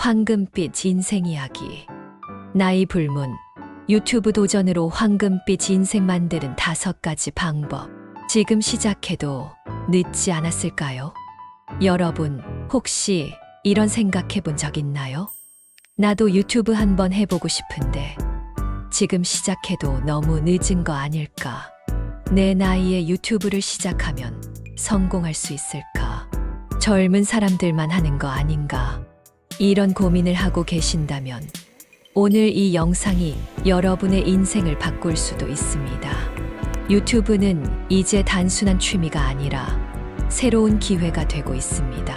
황금빛 인생 이야기. 나이 불문. 유튜브 도전으로 황금빛 인생 만드는 5가지 방법. 지금 시작해도 늦지 않았을까요? 여러분, 혹시 이런 생각해 본 적 있나요? 나도 유튜브 한번 해보고 싶은데 지금 시작해도 너무 늦은 거 아닐까? 내 나이에 유튜브를 시작하면 성공할 수 있을까? 젊은 사람들만 하는 거 아닌가? 이런 고민을 하고 계신다면 오늘 이 영상이 여러분의 인생을 바꿀 수도 있습니다. 유튜브는 이제 단순한 취미가 아니라 새로운 기회가 되고 있습니다.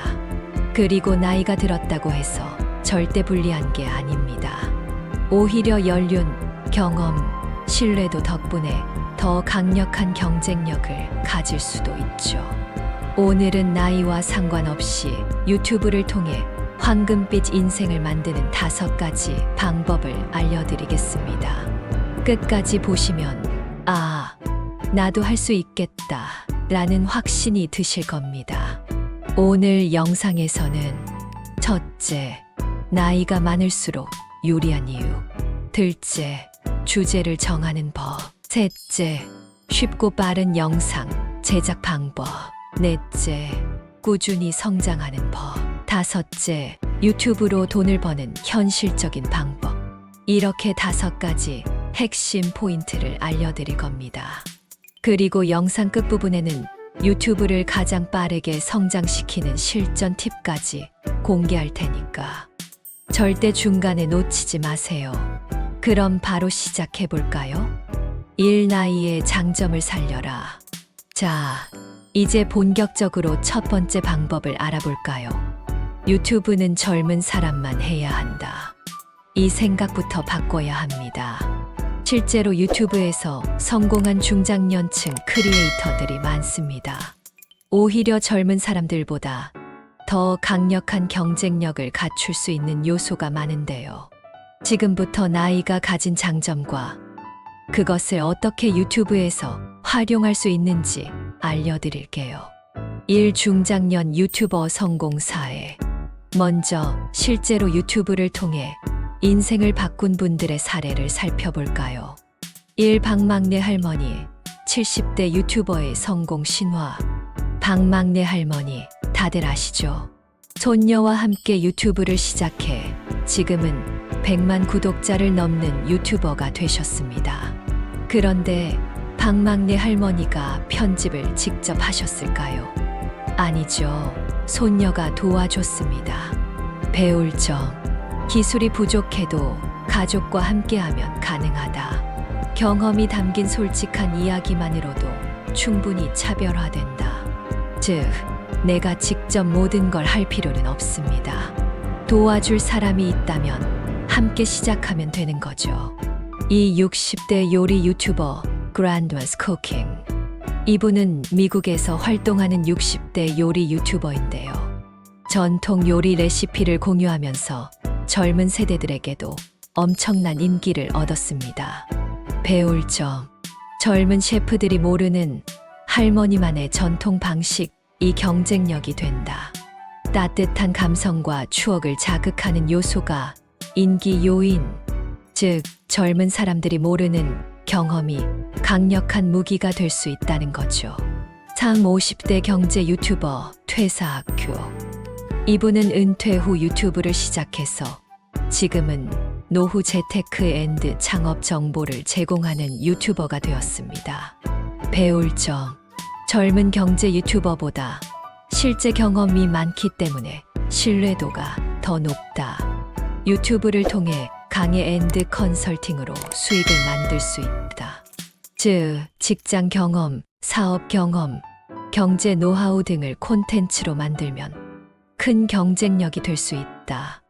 그리고 나이가 들었다고 해서 절대 불리한 게 아닙니다. 오히려 연륜, 경험, 신뢰도 덕분에 더 강력한 경쟁력을 가질 수도 있죠. 오늘은 나이와 상관없이 유튜브를 통해 황금빛 인생을 만드는 5가지 방법을 알려드리겠습니다. 끝까지 보시면 나도 할 수 있겠다 라는 확신이 드실 겁니다. 오늘 영상에서는 첫째, 나이가 많을수록 유리한 이유. 둘째, 주제를 정하는 법. 셋째, 쉽고 빠른 영상 제작 방법. 넷째, 꾸준히 성장하는 법. 다섯째, 유튜브로 돈을 버는 현실적인 방법. 이렇게 5가지 핵심 포인트를 알려드릴 겁니다. 그리고 영상 끝부분에는 유튜브를 가장 빠르게 성장시키는 실전 팁까지 공개할 테니까 절대 중간에 놓치지 마세요. 그럼 바로 시작해 볼까요? 1. 나이의 장점을 살려라. 자, 이제 본격적으로 첫 번째 방법을 알아볼까요? 유튜브는 젊은 사람만 해야 한다. 이 생각부터 바꿔야 합니다. 실제로 유튜브에서 성공한 중장년층 크리에이터들이 많습니다. 오히려 젊은 사람들보다 더 강력한 경쟁력을 갖출 수 있는 요소가 많은데요. 지금부터 나이가 가진 장점과 그것을 어떻게 유튜브에서 활용할 수 있는지 알려드릴게요. 1. 중장년 유튜버 성공 사례. 먼저 실제로 유튜브를 통해 인생을 바꾼 분들의 사례를 살펴볼까요? 1. 박막내 할머니. 70대 유튜버의 성공 신화. 박막내 할머니, 다들 아시죠? 손녀와 함께 유튜브를 시작해 지금은 100만 구독자를 넘는 유튜버가 되셨습니다. 그런데 박막내 할머니가 편집을 직접 하셨을까요? 아니죠. 손녀가 도와줬습니다. 배울 점. 기술이 부족해도 가족과 함께하면 가능하다. 경험이 담긴 솔직한 이야기만으로도 충분히 차별화된다. 즉, 내가 직접 모든 걸 할 필요는 없습니다. 도와줄 사람이 있다면 함께 시작하면 되는 거죠. 이 60대 요리 유튜버 Grandma's Cooking. 이분은 미국에서 활동하는 60대 요리 유튜버인데요. 전통 요리 레시피를 공유하면서 젊은 세대들에게도 엄청난 인기를 얻었습니다. 배울 점. 젊은 셰프들이 모르는 할머니만의 전통 방식이 경쟁력이 된다. 따뜻한 감성과 추억을 자극하는 요소가 인기 요인. 즉, 젊은 사람들이 모르는 경험이 강력한 무기가 될 수 있다는 거죠. 3. 50대 경제 유튜버 퇴사학교. 이분은 은퇴 후 유튜브를 시작해서 지금은 노후 재테크 앤드 창업 정보를 제공하는 유튜버가 되었습니다. 배울 점. 젊은 경제 유튜버보다 실제 경험이 많기 때문에 신뢰도가 더 높다. 유튜브를 통해 강의 앤드 컨설팅으로 수익을 만들 수 있다. 즉, 직장 경험, 사업 경험, 경제 노하우 등을 콘텐츠로 만들면 큰 경쟁력이 될 수 있다.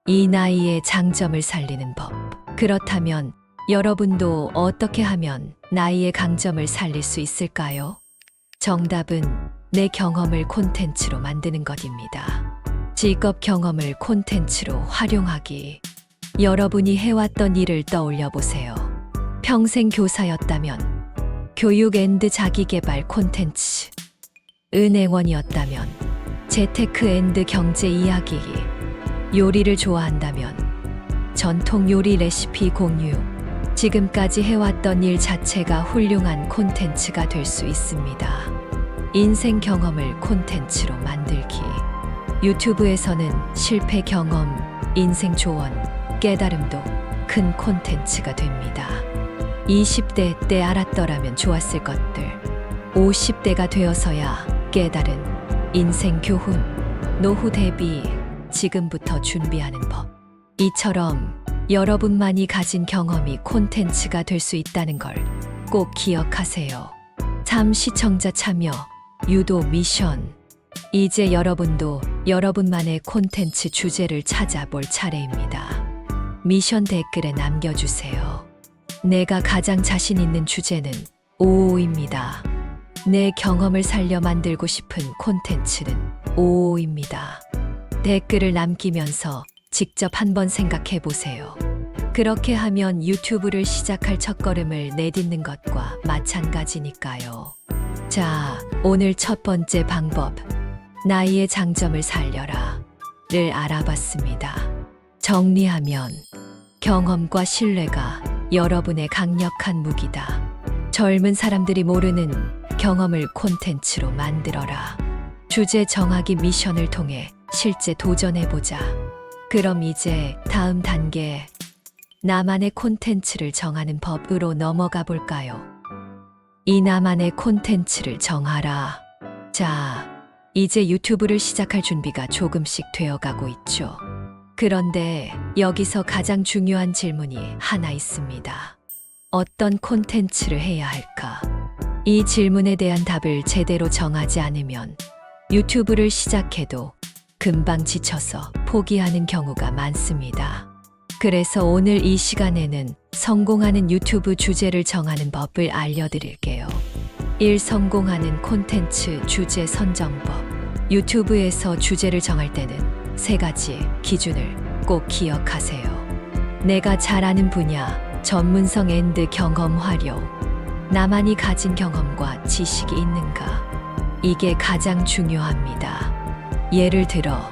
이 나이의 장점을 살리는 법. 그렇다면 여러분도 어떻게 하면 나이의 강점을 살릴 수 있을까요? 정답은 내 경험을 콘텐츠로 만드는 것입니다. 직업 경험을 콘텐츠로 활용하기. 여러분이 해왔던 일을 떠올려 보세요. 평생 교사였다면 교육 앤드 자기개발 콘텐츠. 은행원이었다면 재테크 앤드 경제 이야기. 요리를 좋아한다면 전통 요리 레시피 공유, 지금까지 해왔던 일 자체가 훌륭한 콘텐츠가 될 수 있습니다. 인생 경험을 콘텐츠로 만들기. 유튜브에서는 실패 경험, 인생 조언, 깨달음도 큰 콘텐츠가 됩니다. 20대 때 알았더라면 좋았을 것들, 50대가 되어서야 깨달은 인생 교훈, 노후 대비 지금부터 준비하는 법. 이처럼 여러분만이 가진 경험이 콘텐츠가 될 수 있다는 걸 꼭 기억하세요. 시청자 참여, 유도 미션. 이제 여러분도 여러분만의 콘텐츠 주제를 찾아볼 차례입니다. 미션 댓글에 남겨주세요. 내가 가장 자신 있는 주제는 55입니다. 내 경험을 살려 만들고 싶은 콘텐츠는 55입니다. 댓글을 남기면서 직접 한번 생각해 보세요. 그렇게 하면 유튜브를 시작할 첫걸음을 내딛는 것과 마찬가지니까요. 자, 오늘 첫 번째 방법. 나의 장점을 살려라를 알아봤습니다. 정리하면 경험과 신뢰가 여러분의 강력한 무기다. 젊은 사람들이 모르는 경험을 콘텐츠로 만들어라. 주제 정하기 미션을 통해 실제 도전해보자. 그럼 이제 다음 단계, 나만의 콘텐츠를 정하는 법으로 넘어가 볼까요? 이 나만의 콘텐츠를 정하라. 자, 이제 유튜브를 시작할 준비가 조금씩 되어가고 있죠. 그런데 여기서 가장 중요한 질문이 하나 있습니다. 어떤 콘텐츠를 해야 할까? 이 질문에 대한 답을 제대로 정하지 않으면 유튜브를 시작해도 금방 지쳐서 포기하는 경우가 많습니다. 그래서 오늘 이 시간에는 성공하는 유튜브 주제를 정하는 법을 알려드릴게요. 1. 성공하는 콘텐츠 주제 선정법. 유튜브에서 주제를 정할 때는 3가지 기준을 꼭 기억하세요. 내가 잘 아는 분야, 전문성 앤드 경험 활용. 나만이 가진 경험과 지식이 있는가? 이게 가장 중요합니다. 예를 들어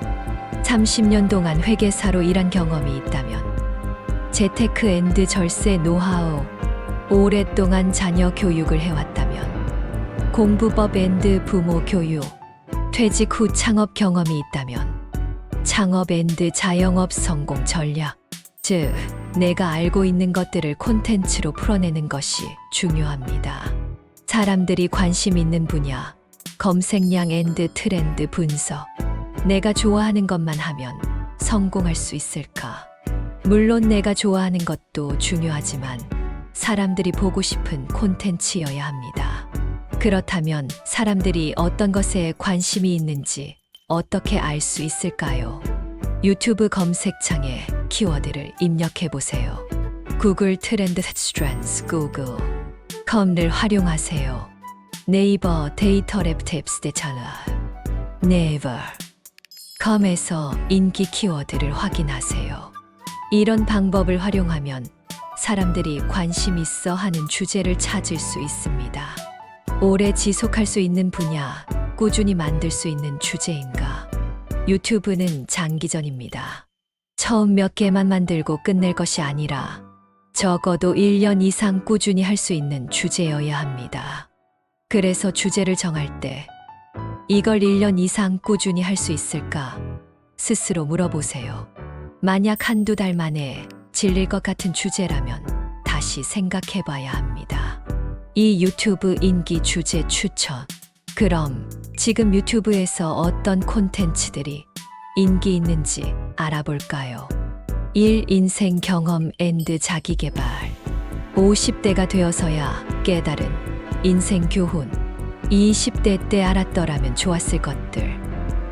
30년 동안 회계사로 일한 경험이 있다면 재테크 앤드 절세 노하우, 오랫동안 자녀 교육을 해왔다면 공부법 앤드 부모 교육, 퇴직 후 창업 경험이 있다면 창업 앤드 자영업 성공 전략. 즉, 내가 알고 있는 것들을 콘텐츠로 풀어내는 것이 중요합니다. 사람들이 관심 있는 분야, 검색량 앤드 트렌드 분석. 내가 좋아하는 것만 하면 성공할 수 있을까? 물론 내가 좋아하는 것도 중요하지만 사람들이 보고 싶은 콘텐츠여야 합니다. 그렇다면 사람들이 어떤 것에 관심이 있는지 어떻게 알 수 있을까요? 유튜브 검색창에 키워드를 입력해 보세요. 구글 트렌드 트렌드스 구글.com을 활용하세요. 네이버 데이터 랩 탭스 네이버 com에서 인기 키워드를 확인하세요. 이런 방법을 활용하면 사람들이 관심 있어 하는 주제를 찾을 수 있습니다. 오래 지속할 수 있는 분야, 꾸준히 만들 수 있는 주제인가? 유튜브는 장기전입니다. 처음 몇 개만 만들고 끝낼 것이 아니라 적어도 1년 이상 꾸준히 할 수 있는 주제여야 합니다. 그래서 주제를 정할 때 이걸 1년 이상 꾸준히 할 수 있을까? 스스로 물어보세요. 만약 한두 달 만에 질릴 것 같은 주제라면 다시 생각해 봐야 합니다. 이 유튜브 인기 주제 추천. 그럼 지금 유튜브에서 어떤 콘텐츠들이 인기 있는지 알아볼까요? 1. 인생 경험 앤드 자기개발. 50대가 되어서야 깨달은 인생 교훈. 20대 때 알았더라면 좋았을 것들.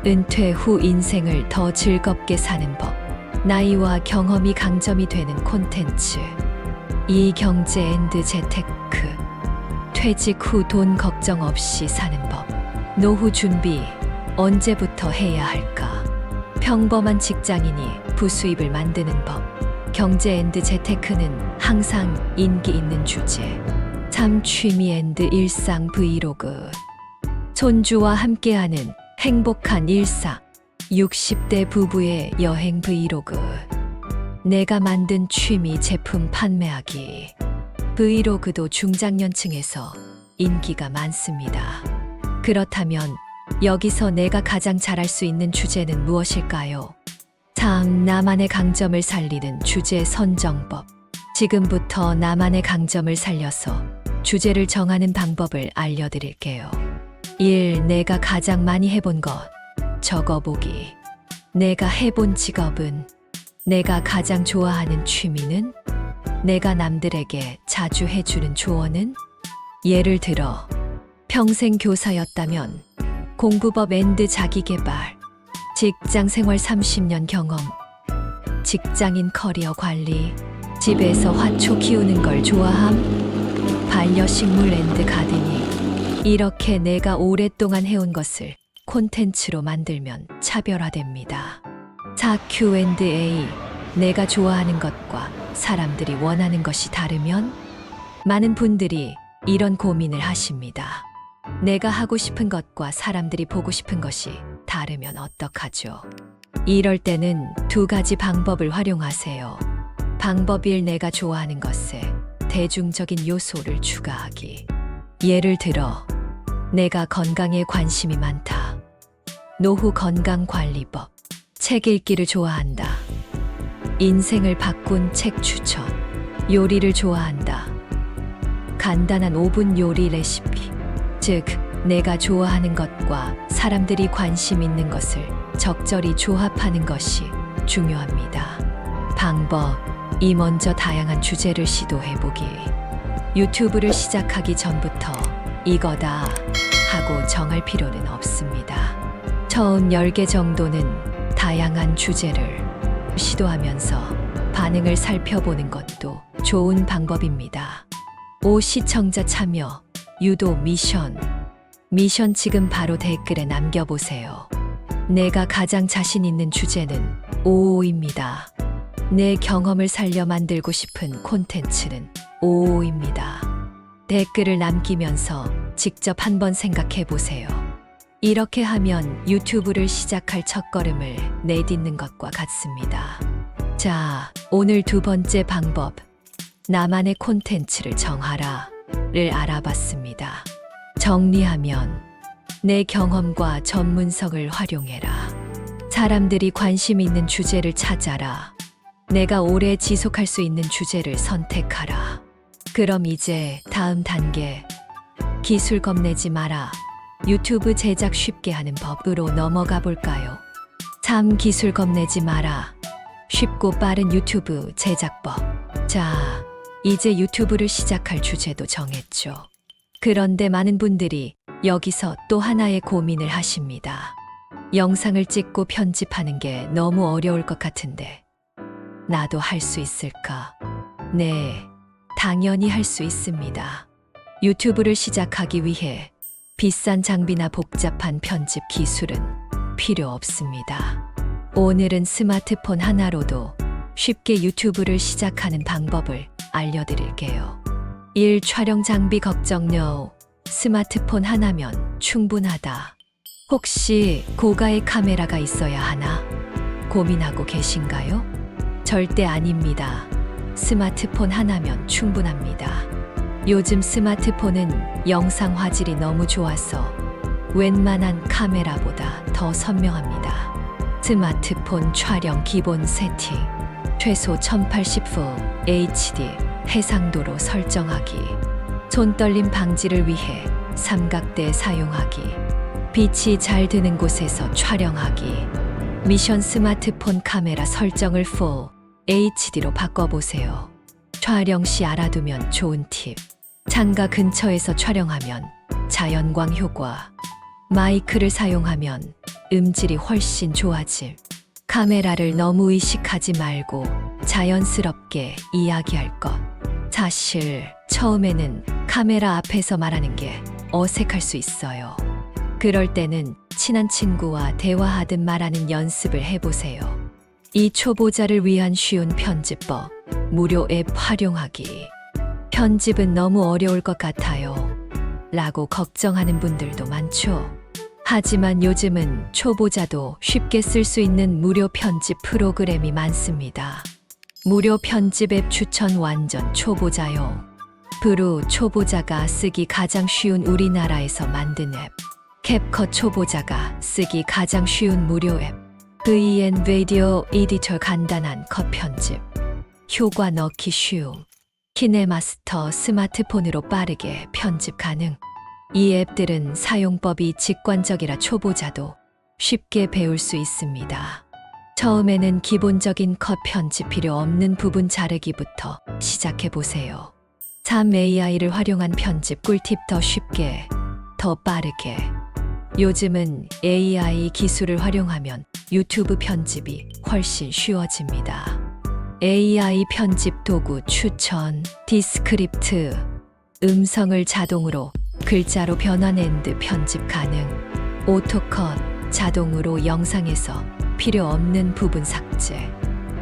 은퇴 후 인생을 더 즐겁게 사는 법. 나이와 경험이 강점이 되는 콘텐츠. 2. 경제 앤드 재테크. 퇴직 후 돈 걱정 없이 사는 법. 노후 준비 언제부터 해야 할까? 평범한 직장인이 부수입을 만드는 법. 경제 앤드 재테크는 항상 인기 있는 주제. 3. 취미 앤드 일상 브이로그. 손주와 함께하는 행복한 일상. 60대 부부의 여행 브이로그. 내가 만든 취미 제품 판매하기. 브이로그도 중장년층에서 인기가 많습니다. 그렇다면 여기서 내가 가장 잘할 수 있는 주제는 무엇일까요? 3. 나만의 강점을 살리는 주제 선정법. 지금부터 나만의 강점을 살려서 주제를 정하는 방법을 알려드릴게요. 1. 내가 가장 많이 해본 것. 적어보기. 내가 해본 직업은? 내가 가장 좋아하는 취미는? 내가 남들에게 자주 해주는 조언은? 예를 들어 평생 교사였다면 공부법 앤드 자기계발, 직장 생활 30년 경험, 직장인 커리어 관리, 집에서 화초 키우는 걸 좋아함, 반려식물 앤드 가드닝. 이렇게 내가 오랫동안 해온 것을 콘텐츠로 만들면 차별화됩니다. 4. Q&A. 내가 좋아하는 것과 사람들이 원하는 것이 다르면? 많은 분들이 이런 고민을 하십니다. 내가 하고 싶은 것과 사람들이 보고 싶은 것이 다르면 어떡하죠? 이럴 때는 2가지 방법을 활용하세요. 방법 1. 내가 좋아하는 것에 대중적인 요소를 추가하기. 예를 들어 내가 건강에 관심이 많다. 노후 건강관리법. 책 읽기를 좋아한다. 인생을 바꾼 책 추천. 요리를 좋아한다. 간단한 5분 요리 레시피. 즉, 내가 좋아하는 것과 사람들이 관심 있는 것을 적절히 조합하는 것이 중요합니다. 방법 2. 먼저 다양한 주제를 시도해보기. 유튜브를 시작하기 전부터 이거다 하고 정할 필요는 없습니다. 처음 10개 정도는 다양한 주제를 시도하면서 반응을 살펴보는 것도 좋은 방법입니다. 5. 시청자 참여, 유도 미션. 미션 지금 바로 댓글에 남겨보세요. 내가 가장 자신 있는 주제는 5입니다. 내 경험을 살려 만들고 싶은 콘텐츠는 5입니다. 댓글을 남기면서 직접 한번 생각해 보세요. 이렇게 하면 유튜브를 시작할 첫걸음을 내딛는 것과 같습니다. 자, 오늘 2번째 방법. 나만의 콘텐츠를 정하라를 알아봤습니다. 정리하면 내 경험과 전문성을 활용해라. 사람들이 관심 있는 주제를 찾아라. 내가 오래 지속할 수 있는 주제를 선택하라. 그럼 이제 다음 단계. 기술 겁내지 마라. 유튜브 제작 쉽게 하는 법으로 넘어가 볼까요? 3. 기술 겁내지 마라. 쉽고 빠른 유튜브 제작법. 자, 이제 유튜브를 시작할 주제도 정했죠. 그런데 많은 분들이 여기서 또 하나의 고민을 하십니다. 영상을 찍고 편집하는 게 너무 어려울 것 같은데 나도 할 수 있을까? 네, 당연히 할 수 있습니다. 유튜브를 시작하기 위해 비싼 장비나 복잡한 편집 기술은 필요 없습니다. 오늘은 스마트폰 하나로도 쉽게 유튜브를 시작하는 방법을 알려드릴게요. 1. 촬영 장비 걱정 NO. 스마트폰 하나면 충분하다. 혹시 고가의 카메라가 있어야 하나? 고민하고 계신가요? 절대 아닙니다. 스마트폰 하나면 충분합니다. 요즘 스마트폰은 영상 화질이 너무 좋아서 웬만한 카메라보다 더 선명합니다. 스마트폰 촬영 기본 세팅. 최소 1080p HD 해상도로 설정하기. 손떨림 방지를 위해 삼각대 사용하기. 빛이 잘 드는 곳에서 촬영하기. 미션 스마트폰 카메라 설정을 4HD로 바꿔보세요. 촬영 시 알아두면 좋은 팁. 창가 근처에서 촬영하면 자연광 효과. 마이크를 사용하면 음질이 훨씬 좋아짐. 카메라를 너무 의식하지 말고 자연스럽게 이야기할 것. 사실 처음에는 카메라 앞에서 말하는 게 어색할 수 있어요. 그럴 때는 친한 친구와 대화하듯 말하는 연습을 해보세요. 이 초보자를 위한 쉬운 편집법. 무료 앱 활용하기. 편집은 너무 어려울 것 같아요. 라고 걱정하는 분들도 많죠. 하지만 요즘은 초보자도 쉽게 쓸 수 있는 무료 편집 프로그램이 많습니다. 무료 편집 앱 추천 완전 초보자용. 브루 초보자가 쓰기 가장 쉬운 우리나라에서 만든 앱. 캡컷 초보자가 쓰기 가장 쉬운 무료 앱. VN 비디오 에디터 간단한 컷 편집. 효과 넣기 쉬움. 키네마스터 스마트폰으로 빠르게 편집 가능. 이 앱들은 사용법이 직관적이라 초보자도 쉽게 배울 수 있습니다. 처음에는 기본적인 컷 편집 필요 없는 부분 자르기부터 시작해 보세요. 3AI를 활용한 편집 꿀팁 더 쉽게, 더 빠르게. 요즘은 AI 기술을 활용하면 유튜브 편집이 훨씬 쉬워집니다. AI 편집 도구 추천, 디스크립트, 음성을 자동으로 글자로 변환 앤드 편집 가능, 오토컷, 자동으로 영상에서 필요 없는 부분 삭제,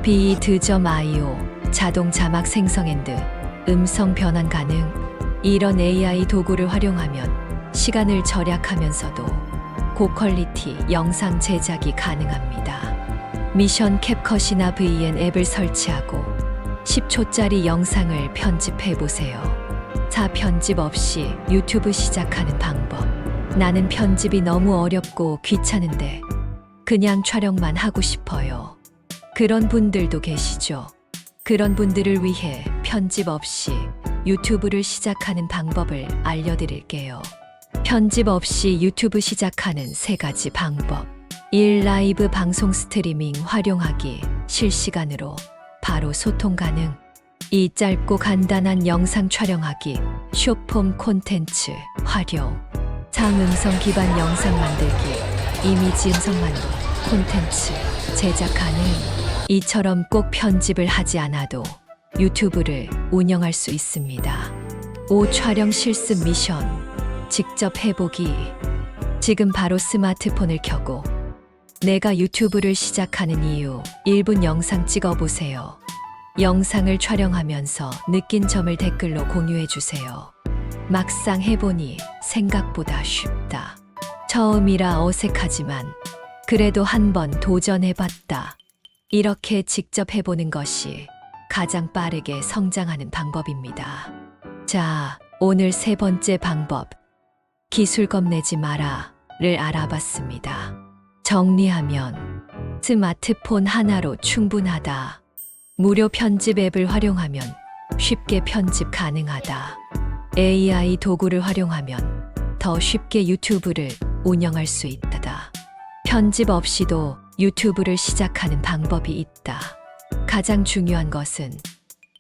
비드.io, 자동 자막 생성 앤드 음성 변환 가능. 이런 AI 도구를 활용하면 시간을 절약하면서도 고퀄리티 영상 제작이 가능합니다. 미션 캡컷이나 VN 앱을 설치하고 10초짜리 영상을 편집해 보세요. 편집 없이 유튜브 시작하는 방법. 나는 편집이 너무 어렵고 귀찮은데 그냥 촬영만 하고 싶어요. 그런 분들도 계시죠? 그런 분들을 위해 편집 없이 유튜브를 시작하는 방법을 알려드릴게요. 편집 없이 유튜브 시작하는 3가지 방법. 1. 라이브 방송 스트리밍 활용하기. 실시간으로 바로 소통 가능. 2. 짧고 간단한 영상 촬영하기. 숏폼 콘텐츠 활용. 3. 음성 기반 영상 만들기. 이미지 음성만으로 콘텐츠 제작 가능. 이처럼 꼭 편집을 하지 않아도 유튜브를 운영할 수 있습니다. 5. 촬영 실습 미션. 직접 해보기. 지금 바로 스마트폰을 켜고 내가 유튜브를 시작하는 이유 1분 영상 찍어보세요. 영상을 촬영하면서 느낀 점을 댓글로 공유해주세요. 막상 해보니 생각보다 쉽다. 처음이라 어색하지만 그래도 한번 도전해봤다. 이렇게 직접 해보는 것이 가장 빠르게 성장하는 방법입니다. 자, 오늘 3번째 방법. 기술 겁내지 마라를 알아봤습니다. 정리하면 스마트폰 하나로 충분하다. 무료 편집 앱을 활용하면 쉽게 편집 가능하다. AI 도구를 활용하면 더 쉽게 유튜브를 운영할 수 있다. 편집 없이도 유튜브를 시작하는 방법이 있다. 가장 중요한 것은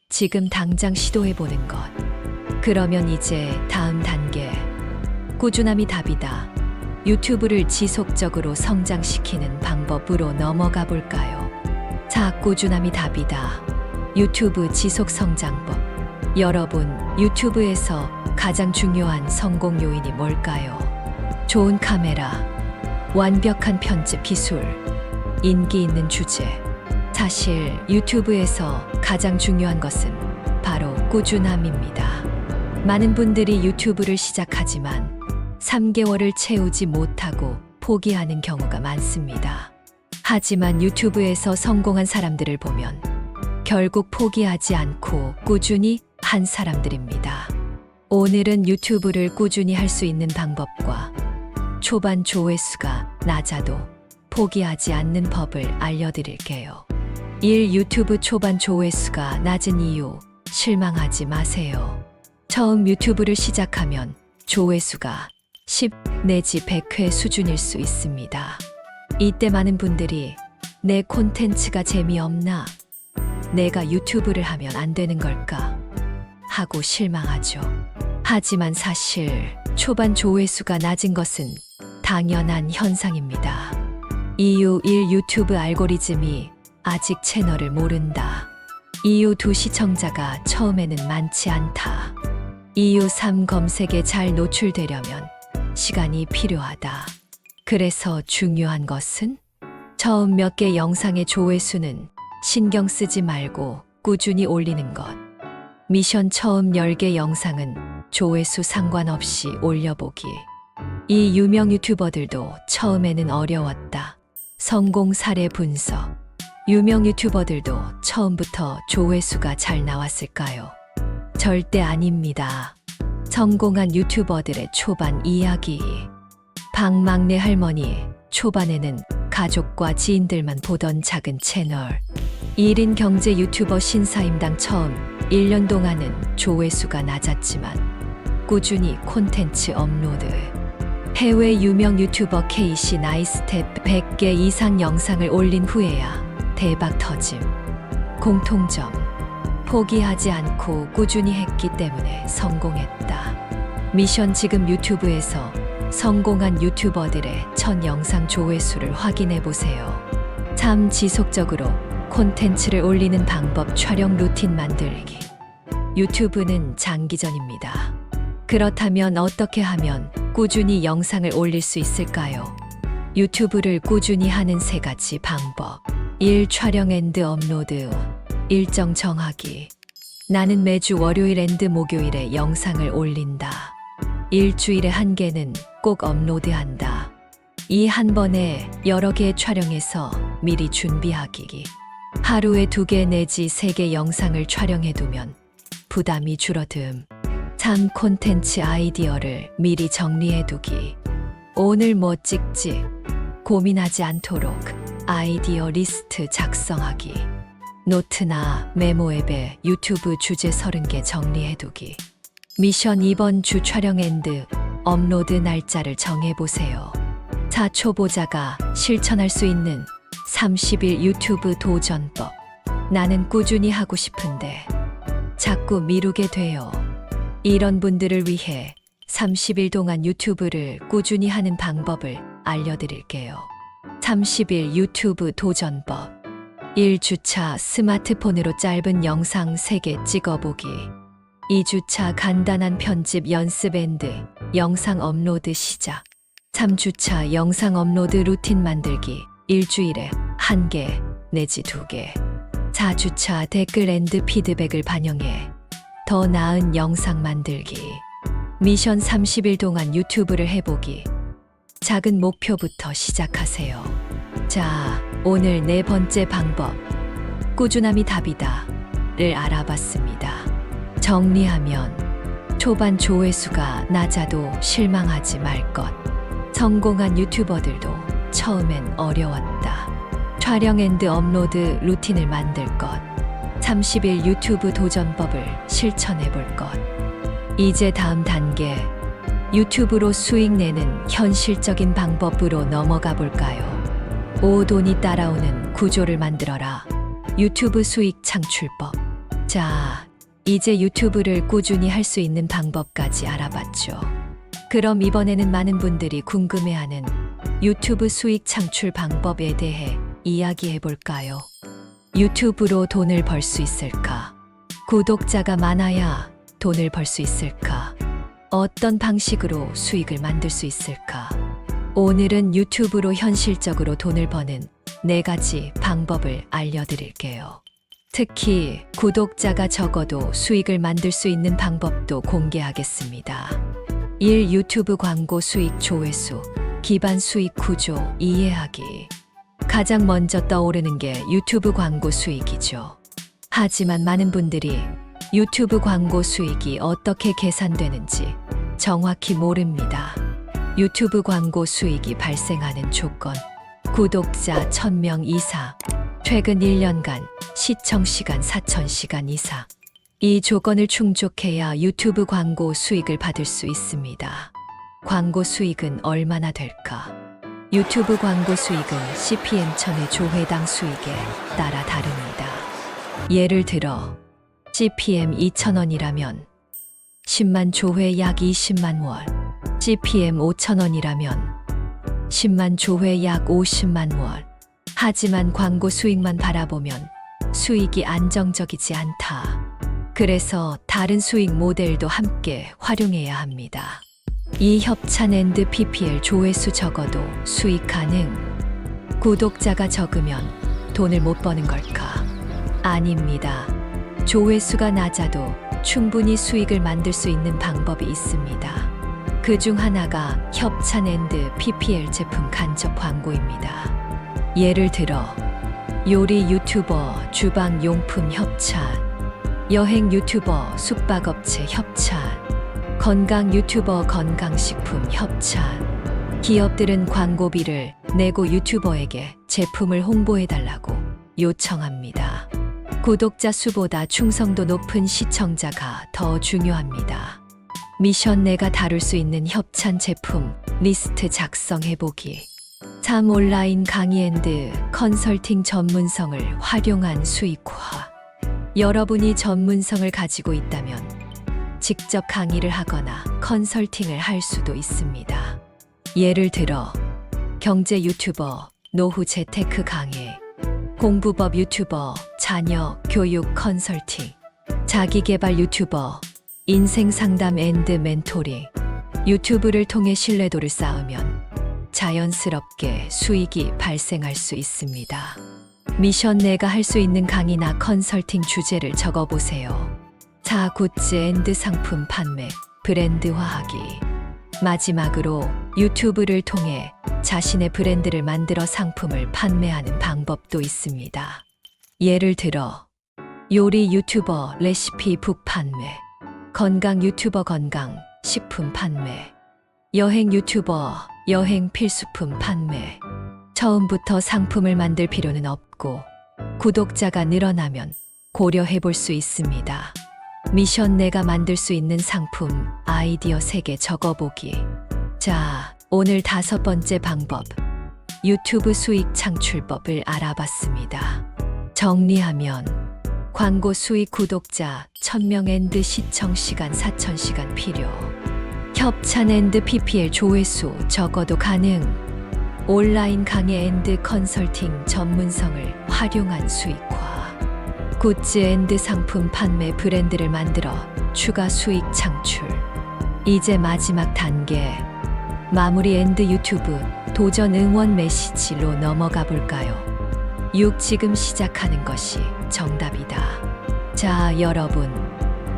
지금 당장 시도해보는 것. 그러면 이제 다음 단계. 꾸준함이 답이다. 유튜브를 지속적으로 성장시키는 방법으로 넘어가 볼까요? 자, 꾸준함이 답이다. 유튜브 지속 성장법. 여러분, 유튜브에서 가장 중요한 성공 요인이 뭘까요? 좋은 카메라, 완벽한 편집 기술, 인기 있는 주제. 사실 유튜브에서 가장 중요한 것은 바로 꾸준함입니다. 많은 분들이 유튜브를 시작하지만 3개월을 채우지 못하고 포기하는 경우가 많습니다. 하지만 유튜브에서 성공한 사람들을 보면 결국 포기하지 않고 꾸준히 한 사람들입니다. 오늘은 유튜브를 꾸준히 할 수 있는 방법과 초반 조회수가 낮아도 포기하지 않는 법을 알려드릴게요. 1. 유튜브 초반 조회수가 낮은 이유. 실망하지 마세요. 처음 유튜브를 시작하면 조회수가 10 내지 100회 수준일 수 있습니다. 이때 많은 분들이 내 콘텐츠가 재미없나? 내가 유튜브를 하면 안 되는 걸까? 하고 실망하죠. 하지만 사실 초반 조회수가 낮은 것은 당연한 현상입니다. 이유 1. 유튜브 알고리즘이 아직 채널을 모른다. 이유 2. 시청자가 처음에는 많지 않다. 이유 3. 검색에 잘 노출되려면 시간이 필요하다. 그래서 중요한 것은 처음 몇 개 영상의 조회수는 신경 쓰지 말고 꾸준히 올리는 것. 미션 처음 10개 영상은 조회수 상관없이 올려보기. 이 유명 유튜버들도 처음에는 어려웠다. 성공 사례 분석. 유명 유튜버들도 처음부터 조회수가 잘 나왔을까요? 절대 아닙니다. 성공한 유튜버들의 초반 이야기. 박막내 할머니. 초반에는 가족과 지인들만 보던 작은 채널. 1인 경제 유튜버 신사임당 처음 1년 동안은 조회수가 낮았지만 꾸준히 콘텐츠 업로드. 해외 유명 유튜버 KC 나이스텝 100개 이상 영상을 올린 후에야 대박 터짐. 공통점. 포기하지 않고 꾸준히 했기 때문에 성공했다. 미션 지금 유튜브에서 성공한 유튜버들의 첫 영상 조회수를 확인해 보세요. 참 지속적으로 콘텐츠를 올리는 방법. 촬영 루틴 만들기. 유튜브는 장기전입니다. 그렇다면 어떻게 하면 꾸준히 영상을 올릴 수 있을까요? 유튜브를 꾸준히 하는 3가지 방법. 1. 촬영 앤드 업로드. 일정 정하기. 나는 매주 월요일 앤드 목요일에 영상을 올린다. 일주일에 1개는 꼭 업로드한다. 이 한 번에 여러 개 촬영해서 미리 준비하기. 하루에 2개 내지 3개 영상을 촬영해두면 부담이 줄어듦. 3. 콘텐츠 아이디어를 미리 정리해두기. 오늘 뭐 찍지? 고민하지 않도록 아이디어 리스트 작성하기. 노트나 메모 앱에 유튜브 주제 30개 정리해두기. 미션 이번 주 촬영 앤드 업로드 날짜를 정해보세요. 4. 초보자가 실천할 수 있는 30일 유튜브 도전법. 나는 꾸준히 하고 싶은데 자꾸 미루게 돼요. 이런 분들을 위해 30일 동안 유튜브를 꾸준히 하는 방법을 알려드릴게요. 30일 유튜브 도전법. 1주차 스마트폰으로 짧은 영상 3개 찍어보기. 2주차 간단한 편집 연습 앤드 영상 업로드 시작. 3주차 영상 업로드 루틴 만들기. 일주일에 1개 내지 2개. 4주차 댓글 앤드 피드백을 반영해 더 나은 영상 만들기. 미션 30일 동안 유튜브를 해보기. 작은 목표부터 시작하세요. 자, 오늘 4번째 방법. 꾸준함이 답이다를 알아봤습니다. 정리하면 초반 조회수가 낮아도 실망하지 말 것. 성공한 유튜버들도 처음엔 어려웠다. 촬영 앤드 업로드 루틴을 만들 것. 30일 유튜브 도전법을 실천해 볼 것. 이제 다음 단계. 유튜브로 수익 내는 현실적인 방법으로 넘어가 볼까요? 5. 돈이 따라오는 구조를 만들어라. 유튜브 수익 창출법. 자, 이제 유튜브를 꾸준히 할 수 있는 방법까지 알아봤죠. 그럼 이번에는 많은 분들이 궁금해하는 유튜브 수익 창출 방법에 대해 이야기해 볼까요? 유튜브로 돈을 벌 수 있을까? 구독자가 많아야 돈을 벌 수 있을까? 어떤 방식으로 수익을 만들 수 있을까? 오늘은 유튜브로 현실적으로 돈을 버는 4가지 방법을 알려드릴게요. 특히 구독자가 적어도 수익을 만들 수 있는 방법도 공개하겠습니다. 1. 유튜브 광고 수익 조회수, 기반 수익 구조 이해하기. 가장 먼저 떠오르는 게 유튜브 광고 수익이죠. 하지만 많은 분들이 유튜브 광고 수익이 어떻게 계산되는지 정확히 모릅니다. 유튜브 광고 수익이 발생하는 조건. 구독자 1000명 이상, 최근 1년간 시청 시간 4000시간 이상. 이 조건을 충족해야 유튜브 광고 수익을 받을 수 있습니다. 광고 수익은 얼마나 될까? 유튜브 광고 수익은 CPM 1000의 조회당 수익에 따라 다릅니다. 예를 들어 CPM 2000원이라면 10만 조회 약 20만 원, CPM 5000원이라면 10만 조회 약 50만 원. 하지만 광고 수익만 바라보면 수익이 안정적이지 않다. 그래서 다른 수익 모델도 함께 활용해야 합니다. 이 협찬 앤드 PPL 조회수 적어도 수익 가능. 구독자가 적으면 돈을 못 버는 걸까? 아닙니다. 조회수가 낮아도 충분히 수익을 만들 수 있는 방법이 있습니다. 그 중 하나가 협찬 앤드 PPL 제품 간접 광고입니다. 예를 들어 요리 유튜버 주방 용품 협찬, 여행 유튜버 숙박업체 협찬, 건강 유튜버 건강식품 협찬. 기업들은 광고비를 내고 유튜버에게 제품을 홍보해달라고 요청합니다. 구독자 수보다 충성도 높은 시청자가 더 중요합니다. 미션 내가 다룰 수 있는 협찬 제품 리스트 작성해보기. 3. 온라인 강의 앤드 컨설팅 전문성을 활용한 수익화. 여러분이 전문성을 가지고 있다면 직접 강의를 하거나 컨설팅을 할 수도 있습니다. 예를 들어 경제 유튜버 노후 재테크 강의, 공부법 유튜버 자녀 교육 컨설팅, 자기개발 유튜버 인생 상담 앤드 멘토링. 유튜브를 통해 신뢰도를 쌓으면 자연스럽게 수익이 발생할 수 있습니다. 미션 내가 할 수 있는 강의나 컨설팅 주제를 적어보세요. 4. 굿즈 앤드 상품 판매, 브랜드화하기. 마지막으로 유튜브를 통해 자신의 브랜드를 만들어 상품을 판매하는 방법도 있습니다. 예를 들어 요리 유튜버 레시피 북 판매, 건강 유튜버 건강 식품 판매, 여행 유튜버 여행 필수품 판매. 처음부터 상품을 만들 필요는 없고 구독자가 늘어나면 고려해 볼 수 있습니다. 미션 내가 만들 수 있는 상품 아이디어 3개 적어보기. 자, 오늘 5번째 방법. 유튜브 수익 창출법을 알아봤습니다. 정리하면 광고 수익 구독자 1000명 앤드 시청 시간 4000시간 필요. 협찬 앤드 PPL 조회수 적어도 가능. 온라인 강의 앤드 컨설팅 전문성을 활용한 수익화. 굿즈 앤드 상품 판매 브랜드를 만들어 추가 수익 창출. 이제 마지막 단계. 마무리 앤드 유튜브 도전 응원 메시지로 넘어가 볼까요? 6. 지금 시작하는 것이 정답이다. 자, 여러분.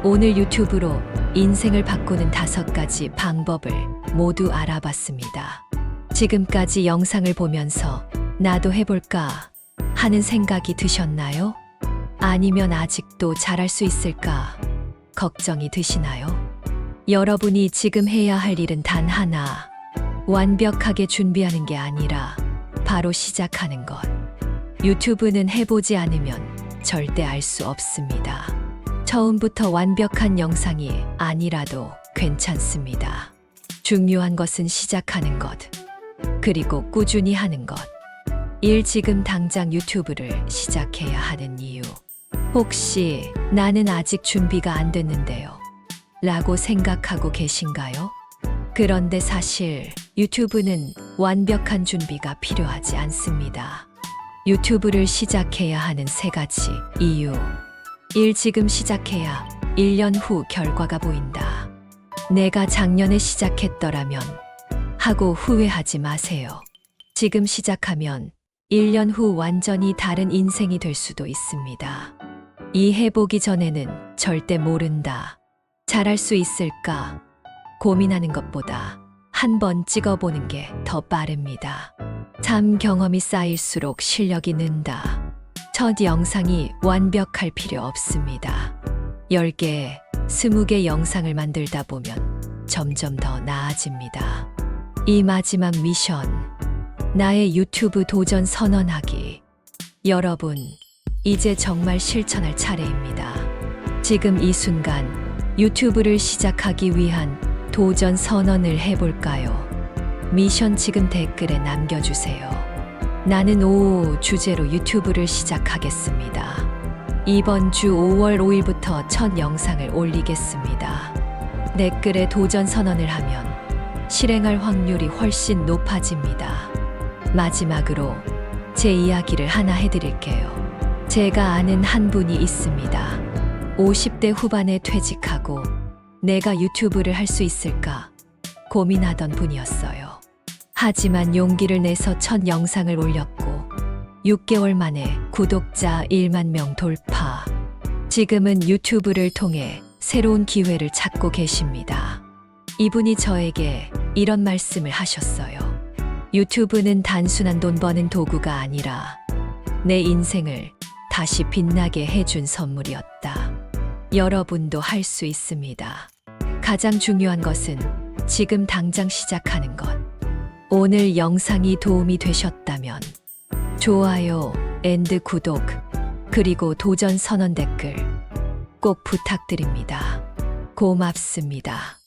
오늘 유튜브로 인생을 바꾸는 5가지 방법을 모두 알아봤습니다. 지금까지 영상을 보면서 나도 해볼까 하는 생각이 드셨나요? 아니면 아직도 잘할 수 있을까 걱정이 드시나요? 여러분이 지금 해야 할 일은 단 하나. 완벽하게 준비하는 게 아니라 바로 시작하는 것. 유튜브는 해보지 않으면 절대 알 수 없습니다. 처음부터 완벽한 영상이 아니라도 괜찮습니다. 중요한 것은 시작하는 것, 그리고 꾸준히 하는 것. 1. 지금 당장 유튜브를 시작해야 하는 이유. 혹시 나는 아직 준비가 안 됐는데요 라고 생각하고 계신가요? 그런데 사실 유튜브는 완벽한 준비가 필요하지 않습니다. 유튜브를 시작해야 하는 3가지 이유. 1. 지금 시작해야 1년 후 결과가 보인다. 내가 작년에 시작했더라면 하고 후회하지 마세요. 지금 시작하면 1년 후 완전히 다른 인생이 될 수도 있습니다. 이 해보기 전에는 절대 모른다. 잘할 수 있을까? 고민하는 것보다 한번 찍어보는 게 더 빠릅니다. 3. 경험이 쌓일수록 실력이 는다. 첫 영상이 완벽할 필요 없습니다. 10개, 20개 영상을 만들다 보면 점점 더 나아집니다. 이 마지막 미션. 나의 유튜브 도전 선언하기. 여러분, 이제 정말 실천할 차례입니다. 지금 이 순간 유튜브를 시작하기 위한 도전 선언을 해볼까요? 미션 지금 댓글에 남겨주세요. 나는 5 주제로 유튜브를 시작하겠습니다. 이번 주 5월 5일부터 첫 영상을 올리겠습니다. 댓글에 도전 선언을 하면 실행할 확률이 훨씬 높아집니다. 마지막으로 제 이야기를 하나 해드릴게요. 제가 아는 한 분이 있습니다. 50대 후반에 퇴직하고 내가 유튜브를 할 수 있을까 고민하던 분이었어요. 하지만 용기를 내서 첫 영상을 올렸고 6개월 만에 구독자 1만 명 돌파. 지금은 유튜브를 통해 새로운 기회를 찾고 계십니다. 이분이 저에게 이런 말씀을 하셨어요. 유튜브는 단순한 돈 버는 도구가 아니라 내 인생을 다시 빛나게 해준 선물이었다. 여러분도 할 수 있습니다. 가장 중요한 것은 지금 당장 시작하는 것. 오늘 영상이 도움이 되셨다면 좋아요, 구독, 그리고 도전 선언 댓글 꼭 부탁드립니다. 고맙습니다.